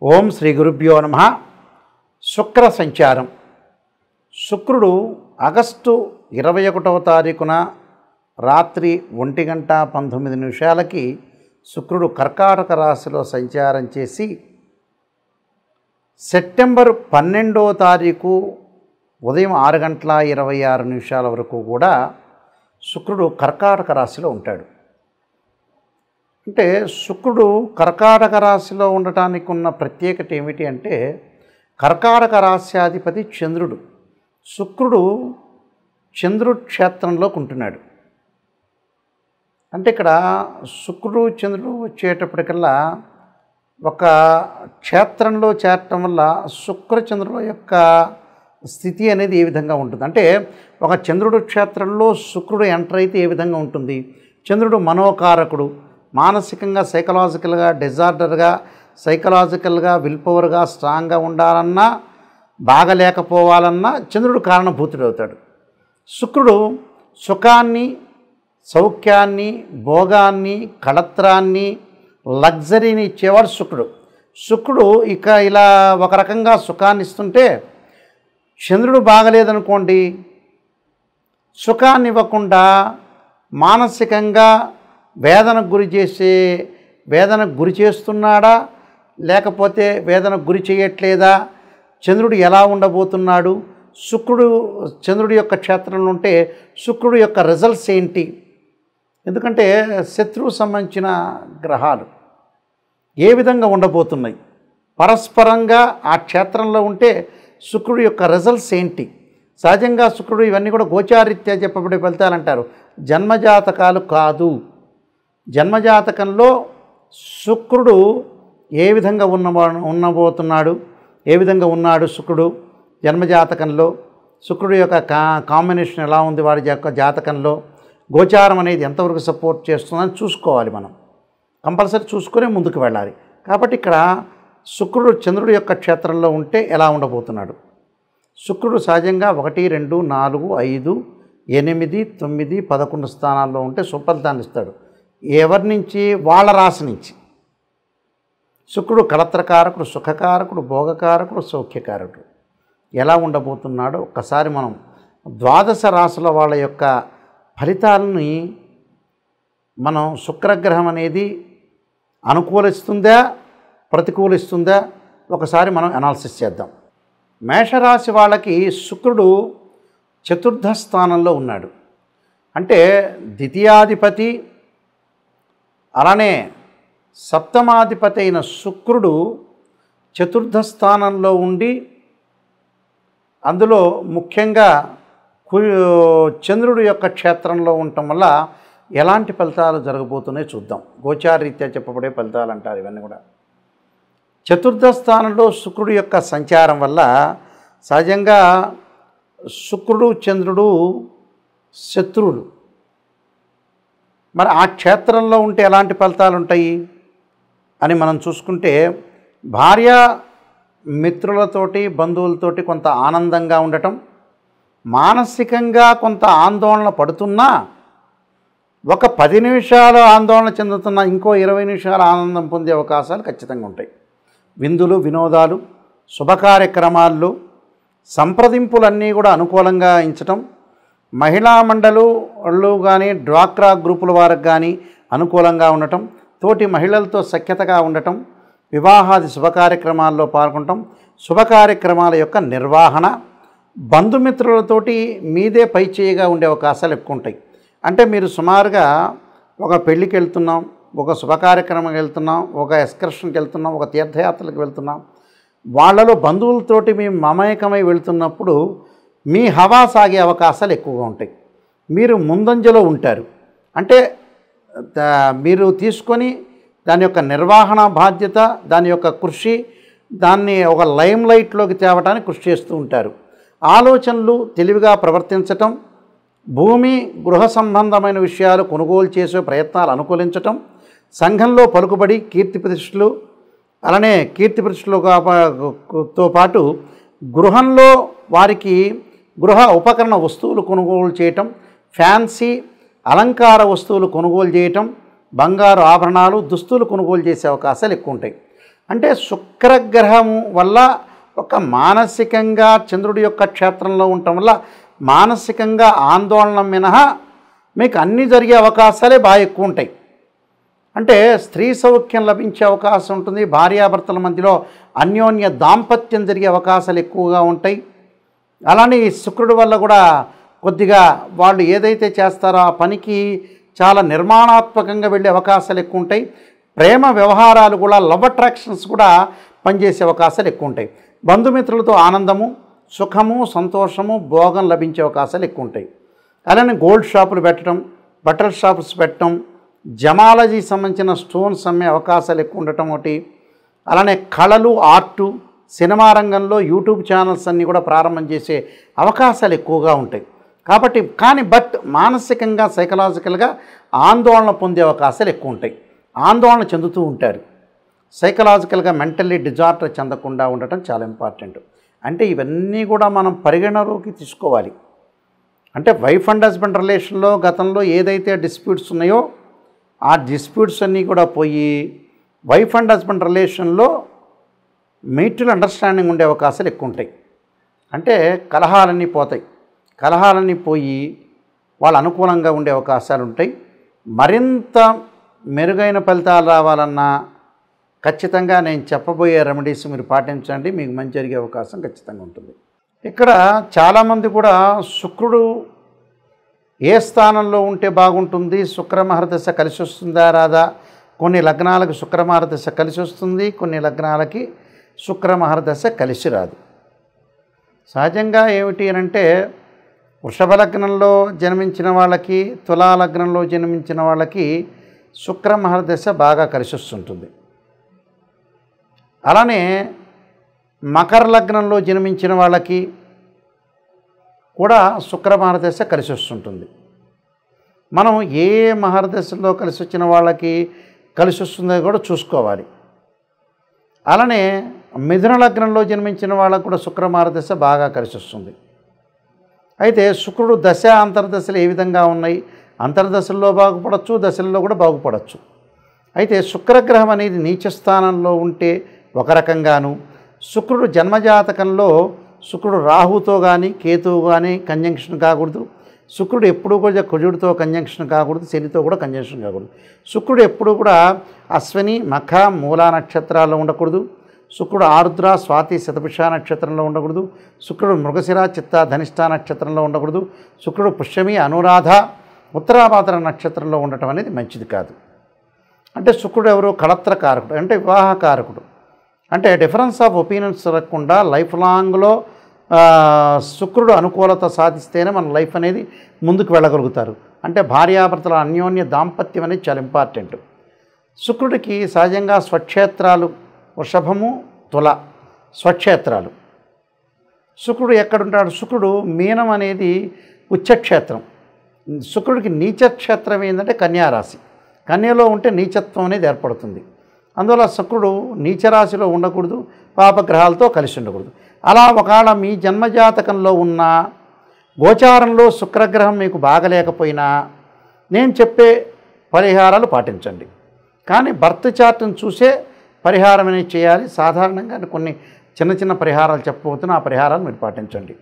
ఓం శ్రీ గురుభ్యో నమః. శుక్ర సంచారం. శుక్రుడు ఆగస్టు 21వ తారీఖున రాత్రి 1:19 శుక్రుడు కర్కాటక రాశిలో సంచారం చేసి సెప్టెంబర్ 12వ తారీఖు ఉదయం 6:26 వరకు కూడా శుక్రుడు కర్కాటక రాశిలో ఉంటాడు. అంటే శుక్రుడు కర్కాటక రాశిలో ఉండటానికి ఉన్న ప్రత్యేకత ఏమిటి అంటే, కర్కాటక రాశ్యాధిపతి చంద్రుడు. శుక్రుడు చంద్రుడు క్షేత్రంలోకి ఉంటున్నాడు. అంటే ఇక్కడ శుక్రుడు చంద్రుడు వచ్చేటప్పటికల్లా ఒక క్షేత్రంలో చేరటం వల్ల శుక్రచంద్రుల యొక్క స్థితి అనేది ఏ విధంగా ఉంటుంది అంటే, ఒక చంద్రుడు క్షేత్రంలో శుక్రుడు ఎంటర్ అయితే ఏ విధంగా ఉంటుంది. చంద్రుడు మనోకారకుడు. మానసికంగా సైకలాజికల్గా డిజార్డర్గా సైకలాజికల్గా విల్ పవర్గా స్ట్రాంగ్గా ఉండాలన్నా బాగలేకపోవాలన్నా చంద్రుడు కారణభూతుడవుతాడు. శుక్రుడు సుఖాన్ని సౌఖ్యాన్ని భోగాన్ని కళత్రాన్ని లగ్జరీని ఇచ్చేవాడు శుక్రుడు. శుక్రుడు ఇక ఇలా ఒక రకంగా సుఖాన్ని ఇస్తుంటే, చంద్రుడు బాగలేదనుకోండి, సుఖాన్ని ఇవ్వకుండా మానసికంగా వేదనకు గురి చేస్తున్నాడా లేకపోతే వేదనకు గురి చేయట్లేదా, చంద్రుడు ఎలా ఉండబోతున్నాడు, శుక్రుడు చంద్రుడి యొక్క క్షేత్రంలో ఉంటే శుక్రుడు యొక్క రిజల్ట్స్ ఏంటి. ఎందుకంటే శత్రువు సంబంధించిన గ్రహాలు ఏ విధంగా ఉండబోతున్నాయి, పరస్పరంగా ఆ క్షేత్రంలో ఉంటే శుక్రుడు యొక్క రిజల్ట్స్ ఏంటి. సహజంగా శుక్రుడు ఇవన్నీ కూడా గోచారీత్యా చెప్పబడే ఫలితాలు అంటారు, జన్మజాతకాలు కాదు. జన్మజాతకంలో శుక్రుడు ఏ విధంగా ఉండబోతున్నాడు, ఏ విధంగా ఉన్నాడు శుక్రుడు జన్మజాతకంలో, శుక్రుడు యొక్క కాంబినేషన్ ఎలా ఉంది వాడి యొక్క జాతకంలో, గోచారం అనేది ఎంతవరకు సపోర్ట్ చేస్తుందని చూసుకోవాలి. మనం కంపల్సరీ చూసుకునే ముందుకు వెళ్ళాలి. కాబట్టి ఇక్కడ శుక్రుడు చంద్రుడి యొక్క క్షేత్రంలో ఉంటే ఎలా ఉండబోతున్నాడు. శుక్రుడు సహజంగా 1, 2, 4, 5, 8, 9, 11 స్థానాల్లో ఉంటే సుఫలితాన్ని ఇస్తాడు. ఎవరి నుంచి? వాళ్ళ రాశి నుంచి. శుక్రుడు కళత్రకారకుడు, సుఖకారకుడు, భోగకారకుడు, సౌఖ్యకారకుడు. ఎలా ఉండబోతున్నాడో ఒక్కసారి మనం ద్వాదశ రాశుల వాళ్ళ యొక్క ఫలితాలని మనం శుక్రగ్రహం అనేది అనుకూలిస్తుందా ప్రతికూలిస్తుందా ఒకసారి మనం అనాలిసిస్ చేద్దాం. మేషరాశి వాళ్ళకి శుక్రుడు చతుర్థ స్థానంలో ఉన్నాడు. అంటే ద్వితీయాధిపతి అలానే సప్తమాధిపతి అయిన శుక్రుడు చతుర్థ స్థానంలో ఉండి, అందులో ముఖ్యంగా చంద్రుడి యొక్క క్షేత్రంలో ఉండటం వల్ల ఎలాంటి ఫలితాలు జరగబోతున్నాయో చూద్దాం. గోచారీత్యా చెప్పబడే ఫలితాలు అంటారు ఇవన్నీ కూడా. చతుర్థ స్థానంలో శుక్రుడి యొక్క సంచారం వల్ల సహజంగా శుక్రుడు చంద్రుడు శత్రువులు. మరి ఆ క్షేత్రంలో ఉంటే ఎలాంటి ఫలితాలు ఉంటాయి అని మనం చూసుకుంటే, భార్య మిత్రులతోటి బంధువులతోటి కొంత ఆనందంగా ఉండటం, మానసికంగా కొంత ఆందోళన పడుతున్నా ఒక 10 నిమిషాలు ఆందోళన చెందుతున్నా ఇంకో 20 నిమిషాలు ఆనందం పొందే అవకాశాలు ఖచ్చితంగా ఉంటాయి. విందులు వినోదాలు శుభ కార్యక్రమాల్లో సంప్రదింపులన్నీ కూడా అనుకూలంగా ఎంచటం, మహిళా మండలు కానీ డ్వాక్రా గ్రూపుల వారికి కానీ అనుకూలంగా ఉండటం, తోటి మహిళలతో సఖ్యతగా ఉండటం, వివాహాది శుభ కార్యక్రమాల్లో పాల్గొనటం, శుభ కార్యక్రమాల యొక్క నిర్వహణ, బంధుమిత్రులతోటి మీదే పైచేయిగా ఉండే అవకాశాలు ఎక్కువ ఉంటాయి. అంటే మీరు సుమారుగా ఒక పెళ్ళికి వెళ్తున్నాం, ఒక శుభ కార్యక్రమంకి వెళ్తున్నాం, ఒక ఎక్స్కర్షన్కి వెళ్తున్నాం, ఒక తీర్థయాత్రలకు వెళ్తున్నాం, వాళ్ళలో బంధువులతోటి మేము మమేకమై వెళ్తున్నప్పుడు మీ హవా సాగే అవకాశాలు ఎక్కువగా ఉంటాయి. మీరు ముందంజలో ఉంటారు. అంటే మీరు తీసుకొని దాని యొక్క నిర్వహణ బాధ్యత, దాని యొక్క కృషి, దాన్ని ఒక లైమ్ లైట్లోకి తేవడానికి కృషి చేస్తూ ఉంటారు. ఆలోచనలు తెలివిగా ప్రవర్తించటం, భూమి గృహ సంబంధమైన విషయాలు కొనుగోలు చేసే ప్రయత్నాలు అనుకూలించటం, సంఘంలో పలుకుబడి కీర్తి ప్రతిష్టలు, అలానే కీర్తి ప్రతిష్టలతో పాటు గృహంలో వారికి గృహ ఉపకరణ వస్తువులు కొనుగోలు చేయటం, ఫ్యాన్సీ అలంకార వస్తువులు కొనుగోలు చేయటం, బంగారు ఆభరణాలు దుస్తులు కొనుగోలు చేసే అవకాశాలు ఎక్కువ ఉంటాయి. అంటే శుక్రగ్రహము వల్ల ఒక మానసికంగా చంద్రుడి యొక్క క్షేత్రంలో ఉండటం వల్ల మానసికంగా ఆందోళన మినహా మీకు అన్నీ జరిగే అవకాశాలే బాగా ఎక్కువ ఉంటాయి. అంటే స్త్రీ సౌఖ్యం లభించే అవకాశం ఉంటుంది, భార్యాభర్తల మధ్యలో అన్యోన్య దాంపత్యం జరిగే అవకాశాలు ఎక్కువగా ఉంటాయి. అలానే ఈ శుక్రుడి వల్ల కూడా కొద్దిగా వాళ్ళు ఏదైతే చేస్తారో ఆ పనికి చాలా నిర్మాణాత్మకంగా వెళ్ళే అవకాశాలు ఎక్కువ ఉంటాయి. ప్రేమ వ్యవహారాలు కూడా, లవ్ అట్రాక్షన్స్ కూడా పనిచేసే అవకాశాలు ఎక్కువ ఉంటాయి. బంధుమిత్రులతో ఆనందము, సుఖము, సంతోషము, భోగం లభించే అవకాశాలు ఎక్కువ ఉంటాయి. అలానే గోల్డ్ షాపులు పెట్టడం, బట్టల షాప్స్ పెట్టడం, జమాలజీ సంబంధించిన స్టోన్స్ అమ్మే అవకాశాలు ఎక్కువ ఉండటం ఒకటి. అలానే కళలు, ఆర్టు, సినిమా రంగంలో యూట్యూబ్ ఛానల్స్ అన్నీ కూడా ప్రారంభం చేసే అవకాశాలు ఎక్కువగా ఉంటాయి. కాబట్టి బట్ మానసికంగా సైకలాజికల్గా ఆందోళన పొందే అవకాశాలు ఎక్కువ ఉంటాయి. ఆందోళన చెందుతూ ఉంటారు. సైకలాజికల్గా మెంటల్లీ డిజార్డర్ చెందకుండా ఉండటం చాలా ఇంపార్టెంట్. అంటే ఇవన్నీ కూడా మనం పరిగణలోకి తీసుకోవాలి. అంటే వైఫ్ అండ్ హస్బెండ్ రిలేషన్లో గతంలో ఏదైతే డిస్ప్యూట్స్ ఉన్నాయో ఆ డిస్ప్యూట్స్ అన్నీ కూడా పోయి వైఫ్ అండ్ హస్బెండ్ రిలేషన్లో మ్యూచువల్ అండర్స్టాండింగ్ ఉండే అవకాశాలు ఎక్కువ ఉంటాయి. అంటే కలహాలన్నీ పోతాయి. కలహాలన్నీ పోయి వాళ్ళు అనుకూలంగా ఉండే అవకాశాలు ఉంటాయి. మరింత మెరుగైన ఫలితాలు రావాలన్నా ఖచ్చితంగా నేను చెప్పబోయే రెమెడీస్ మీరు పాటించండి, మీకు మంచి జరిగే అవకాశం ఖచ్చితంగా ఉంటుంది. ఇక్కడ చాలామంది కూడా శుక్రుడు ఏ స్థానంలో ఉంటే బాగుంటుంది, శుక్రమహర్దశ కలిసి వస్తుందా రాదా? కొన్ని లగ్నాలకు శుక్రమహర్దశ కలిసి వస్తుంది, కొన్ని లగ్నాలకి శుక్రమహర్దశ కలిసి రాదు. సహజంగా ఏమిటి అంటే వృషభ లగ్నంలో జన్మించిన వాళ్ళకి, తులా లగ్నంలో జన్మించిన వాళ్ళకి శుక్రమహర్దశ బాగా కలిసి వస్తుంటుంది. అలానే మకర లగ్నంలో జన్మించిన వాళ్ళకి కూడా శుక్రమహర్దశ కలిసి వస్తుంటుంది. మనం ఏ మహర్దశలో కలిసి వచ్చిన వాళ్ళకి కలిసి వస్తుందో కూడా చూసుకోవాలి. అలానే మిథున లగ్నంలో జన్మించిన వాళ్ళకు కూడా శుక్రమహర్దశ బాగా కలిసి వస్తుంది. అయితే శుక్రుడు దశ అంతర్దశలు ఏ విధంగా ఉన్నాయి? అంతర్దశల్లో బాగుపడవచ్చు, దశల్లో కూడా బాగుపడవచ్చు. అయితే శుక్రగ్రహం అనేది నీచ స్థానంలో ఉంటే ఒక రకంగాను, శుక్రుడు జన్మజాతకంలో శుక్రుడు రాహుతో కానీ కేతువు కానీ కంజంక్షన్ కాకూడదు. శుక్రుడు ఎప్పుడూ కూడా కుజుడితో కంజంక్షన్ కాకూడదు, శనితో కూడా కంజంక్షన్ కాకూడదు. శుక్రుడు ఎప్పుడూ కూడా అశ్విని, మఖ, మూలా నక్షత్రాల్లో ఉండకూడదు. శుక్రుడు ఆరుద్ర, స్వాతి, శతభిష నక్షత్రంలో ఉండకూడదు. శుక్రుడు మృగశిర, చిత్త, ధనిష్ట నక్షత్రంలో ఉండకూడదు. శుక్రుడు పుష్యమి, అనురాధ, ఉత్తరాభాద్ర నక్షత్రంలో ఉండటం అనేది మంచిది కాదు. అంటే శుక్రుడు ఎవరు? కళత్రకారకుడు, అంటే వివాహకారకుడు. అంటే డిఫరెన్స్ ఆఫ్ ఒపీనియన్స్ జరగకుండా లైఫ్ లాంగ్లో శుక్రుడు అనుకూలత సాధిస్తేనే మన లైఫ్ అనేది ముందుకు వెళ్ళగలుగుతారు. అంటే భార్యాభర్తల అన్యోన్య దాంపత్యం అనేది చాలా ఇంపార్టెంట్. శుక్రుడికి సహజంగా స్వక్షేత్రాలు వృషభము, తుల స్వక్షేత్రాలు. శుక్రుడు ఎక్కడుంటాడు? శుక్రుడు మీనం అనేది ఉచ్చక్షేత్రం. శుక్రుడికి నీచక్షేత్రం ఏంటంటే కన్యారాశి. కన్యలో ఉంటే నీచత్వం అనేది ఏర్పడుతుంది. అందువల్ల శుక్రుడు నీచరాశిలో ఉండకూడదు, పాపగ్రహాలతో కలిసి ఉండకూడదు. అలా ఒకవేళ మీ జన్మజాతకంలో ఉన్న గోచారంలో శుక్రగ్రహం మీకు బాగలేకపోయినా నేను చెప్పే పరిహారాలు పాటించండి. కానీ బర్త్ చార్ట్ని చూసే పరిహారం అనేది చేయాలి. సాధారణంగా కొన్ని చిన్న చిన్న పరిహారాలు చెప్పబోతున్నా, ఆ పరిహారాలు మీరు పాటించండి.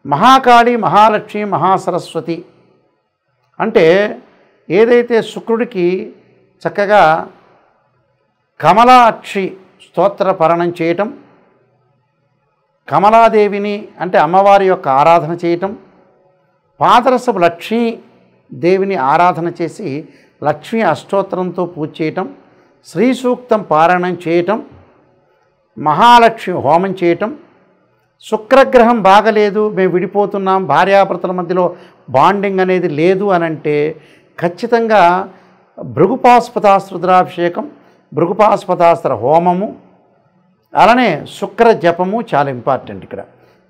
మహాకాళి, మహాలక్ష్మి, మహాసరస్వతి అంటే ఏదైతే శుక్రుడికి చక్కగా కమలాక్షి స్తోత్ర పఠనం చేయటం, కమలాదేవిని అంటే అమ్మవారి యొక్క ఆరాధన చేయటం, పాదరసపు లక్ష్మీ దేవిని ఆరాధన చేసి లక్ష్మీ అష్టోత్తరంతో పూజ చేయటం, శ్రీ సూక్తం పారాయణం చేయటం, మహాలక్ష్మి హోమం చేయటం. శుక్రగ్రహం బాగలేదు, మేము విడిపోతున్నాం, భార్యాభర్తల మధ్యలో బాండింగ్ అనేది లేదు అని అంటే ఖచ్చితంగా భృగుపాస్పదాస్త్ర రుద్రాభిషేకం, భృగుపాస్పదాస్త్ర హోమము, అలానే శుక్ర జపము చాలా ఇంపార్టెంట్. ఇక్కడ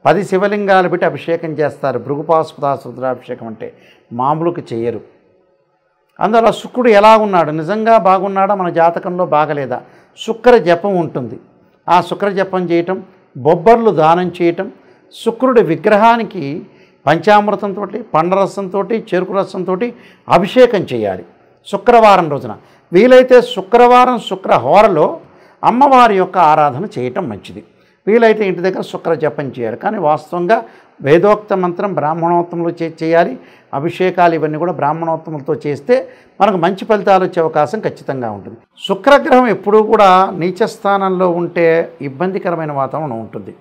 10 శివలింగాలు పెట్టి అభిషేకం చేస్తారు. భృగుపాస్పదాస్త్ర రుద్రాభిషేకం అంటే మామూలుకి చేయరు. అందువల్ల శుక్రుడు ఎలా ఉన్నాడు, నిజంగా బాగున్నాడా, మన జాతకంలో బాగలేదా, శుక్ర జపం ఉంటుంది. ఆ శుక్ర జపం చేయటం, బొబ్బర్లు దానం చేయటం, శుక్రుడి విగ్రహానికి పంచామృతంతో, పండరసంతో, చెరుకు రసంతో అభిషేకం చేయాలి శుక్రవారం రోజున. వీలైతే శుక్రవారం శుక్రహోరలో అమ్మవారి యొక్క ఆరాధన చేయటం మంచిది. వీలైతే ఇంటి దగ్గర శుక్ర జపం చేయాలి. కానీ వాస్తవంగా వేదోక్త మంత్రం బ్రాహ్మణోత్తములు చేయాలి. అభిషేకాలు ఇవన్నీ కూడా బ్రాహ్మణోత్తములతో చేస్తే మనకు మంచి ఫలితాలు వచ్చే అవకాశం ఖచ్చితంగా ఉంటుంది. శుక్రగ్రహం ఎప్పుడూ కూడా నీచస్థానంలో ఉంటే ఇబ్బందికరమైన వాతావరణం ఉంటుంది.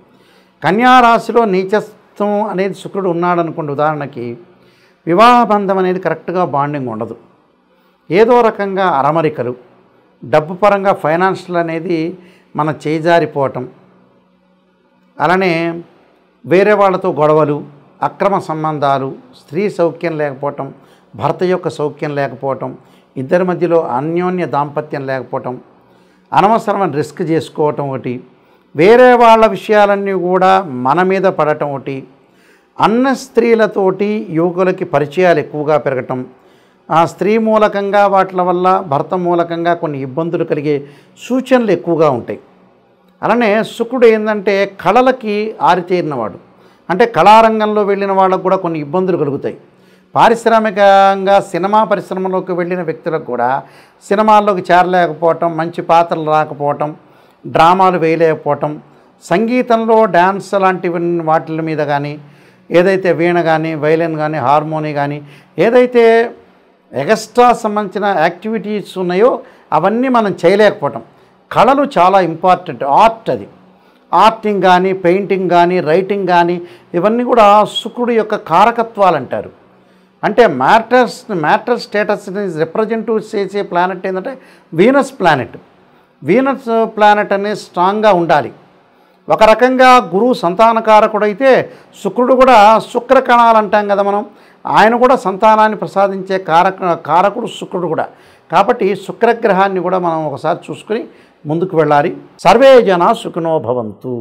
కన్యారాశిలో నీచత్వం అనేది శుక్రుడు ఉన్నాడనుకోండి, ఉదాహరణకి వివాహ బంధం అనేది కరెక్ట్గా బాండింగ్ ఉండదు. ఏదో రకంగా అరమరికలు, డబ్బు పరంగా ఫైనాన్షియల్ అనేది మన చేజారిపోవటం, అలానే వేరే వాళ్ళతో గొడవలు, అక్రమ సంబంధాలు, స్త్రీ సౌఖ్యం లేకపోవటం, భర్త యొక్క సౌఖ్యం లేకపోవటం, ఇద్దరి మధ్యలో అన్యోన్య దాంపత్యం లేకపోవటం, అనవసరమైన రిస్క్ చేసుకోవటం ఒకటి, వేరే వాళ్ళ విషయాలన్నీ కూడా మన మీద పడటం ఒకటి, అన్న స్త్రీలతోటి యువకులకి పరిచయాలు ఎక్కువగా పెరగటం, ఆ స్త్రీ మూలకంగా వాటి వల్ల భర్త మూలకంగా కొన్ని ఇబ్బందులు కలిగే సూచనలు ఎక్కువగా ఉంటాయి. అలానే శుక్రుడు ఏంటంటే కళలకి ఆరితేరినవాడు. అంటే కళారంగంలో వెళ్ళిన వాళ్ళకు కూడా కొన్ని ఇబ్బందులు కలుగుతాయి. పారిశ్రామికంగా సినిమా పరిశ్రమలోకి వెళ్ళిన వ్యక్తులకు కూడా సినిమాల్లోకి చేరలేకపోవటం, మంచి పాత్రలు రాకపోవటం, డ్రామాలు వేయలేకపోవటం, సంగీతంలో డ్యాన్స్ లాంటివి వాటి మీద కానీ, ఏదైతే వీణ కానీ, వైలిన్ కానీ, హార్మోని కానీ, ఏదైతే ఎక్స్ట్రా సంబంధించిన యాక్టివిటీస్ ఉన్నాయో అవన్నీ మనం చేయలేకపోవటం. కళలు చాలా ఇంపార్టెంట్. ఆర్ట్, అది ఆర్టింగ్ కానీ, పెయింటింగ్ కానీ, రైటింగ్ కానీ, ఇవన్నీ కూడా శుక్రుడు యొక్క కారకత్వాలు అంటారు. అంటే మ్యాటర్ స్టేటస్ని రిప్రజెంటివ్ చేసే ప్లానెట్ ఏంటంటే వీనస్ ప్లానెట్. వీనస్ ప్లానెట్ అనేది స్ట్రాంగ్గా ఉండాలి. ఒక రకంగా గురువు సంతానకారకుడైతే శుక్రుడు కూడా శుక్రకణాలు అంటాం కదా మనం, ఆయన కూడా సంతానాన్ని ప్రసాదించే కారకుడు శుక్రుడు కూడా. కాబట్టి శుక్రగ్రహాన్ని కూడా మనం ఒకసారి చూసుకుని ముందుకు వెళ్ళాలి. సర్వే జనా సుఖినో భవంతు.